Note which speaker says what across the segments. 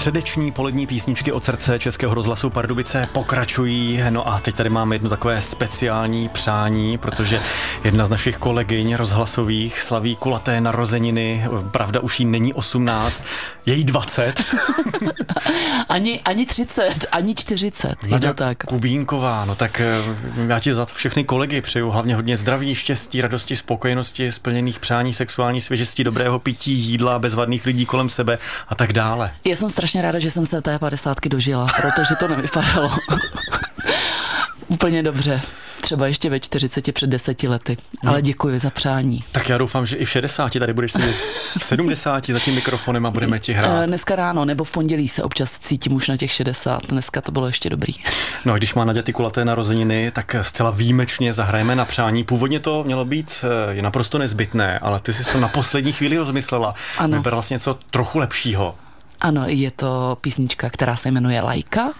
Speaker 1: Středeční polední písničky od srdce Českého rozhlasu Pardubice pokračují. No a teď tady máme jedno takové speciální přání, protože jedna z našich kolegyň rozhlasových slaví kulaté narozeniny. Pravda, už jí není 18, je jí 20.
Speaker 2: ani 30, ani 40. Je to tak.
Speaker 1: Kubínková, no tak já ti za všechny kolegy přeju hlavně hodně zdraví, štěstí, radosti, spokojenosti, splněných přání, sexuální svěžesti, dobrého pití, jídla, bezvadných lidí kolem sebe a tak dále.
Speaker 2: Já jsem strašně ráda, že jsem se té 50 dožila, protože to nevypadalo úplně dobře. Třeba ještě ve 40 před 10 lety. Ale děkuji za přání.
Speaker 1: Tak já doufám, že i v 60 tady budeš sedět v 70 za tím mikrofonem a budeme ti hrát.
Speaker 2: Dneska ráno nebo v pondělí se občas cítím už na těch 60. Dneska to bylo ještě dobrý.
Speaker 1: No a když má Naďa ty kulaté narozeniny, tak zcela výjimečně zahrajeme na přání. Původně to mělo být je naprosto nezbytné, ale ty jsi to na poslední chvíli rozmyslela.
Speaker 2: Ano.
Speaker 1: Vybrala vlastně něco trochu lepšího.
Speaker 2: Ano, je to písnička, která se jmenuje Lajka.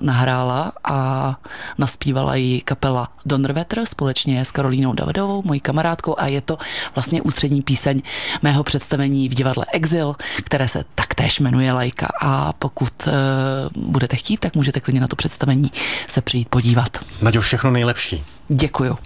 Speaker 2: Nahrála a naspívala ji kapela Donnerwetter společně s Karolínou Davidovou, mojí kamarádkou, a je to vlastně ústřední píseň mého představení v divadle Exil, které se taktéž jmenuje Lajka, a pokud budete chtít, tak můžete klidně na to představení se přijít podívat.
Speaker 1: Naďo, všechno nejlepší.
Speaker 2: Děkuju.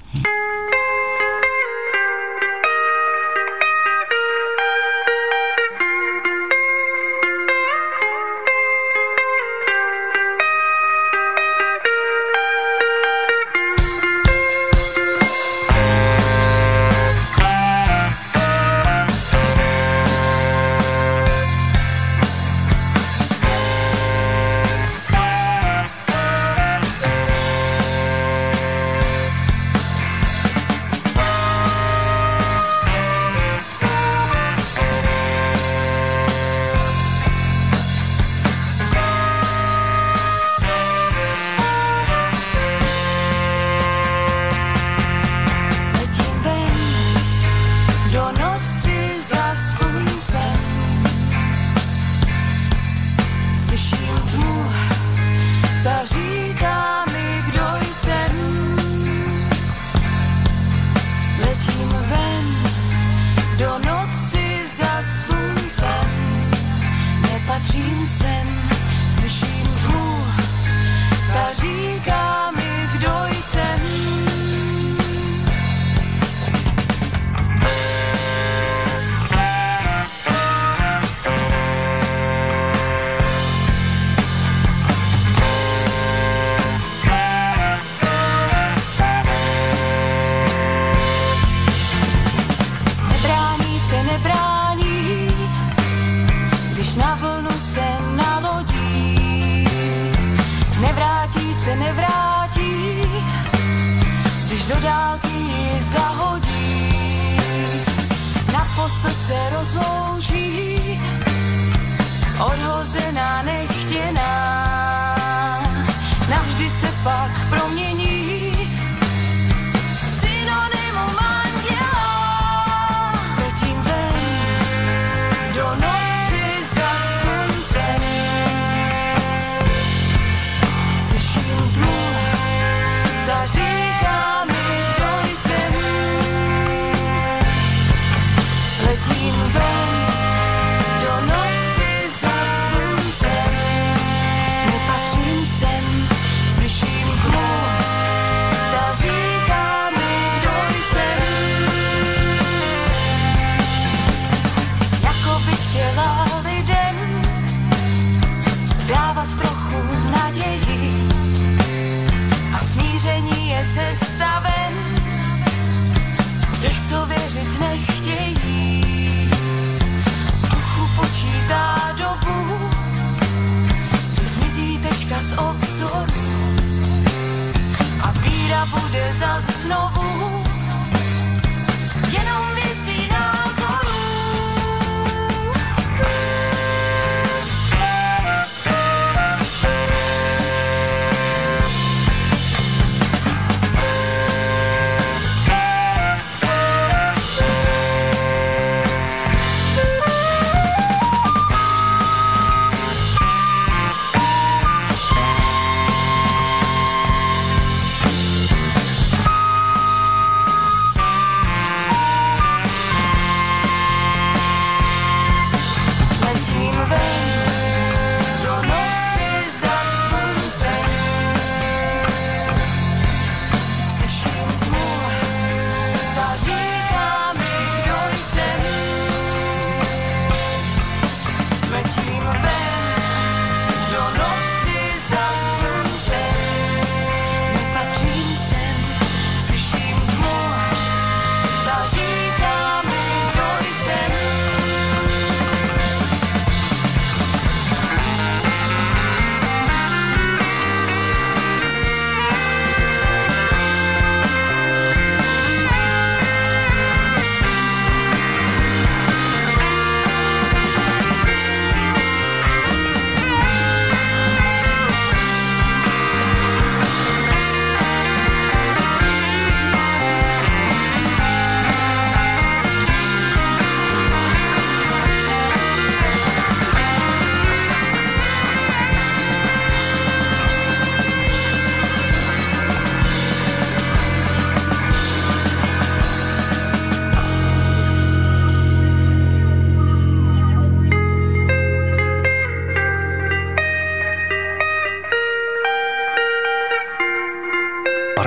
Speaker 3: Nevrátí, když do dálky ji zahodí, naposled se rozloučí, odhozená, nechtěná, navždy se pak promění v synonymu manžela. Letím ven do noci za sluncem, ta říká mi, kdo jsem. Letím ven do noci za sluncem, nepatřím sem, slyším tmu.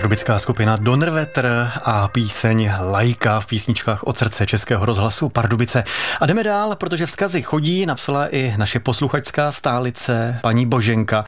Speaker 1: Pardubická skupina Donnerwetter a píseň Lajka v písničkách od srdce Českého rozhlasu Pardubice. A jdeme dál, protože vzkazy chodí, napsala i naše posluchačská stálice paní Boženka.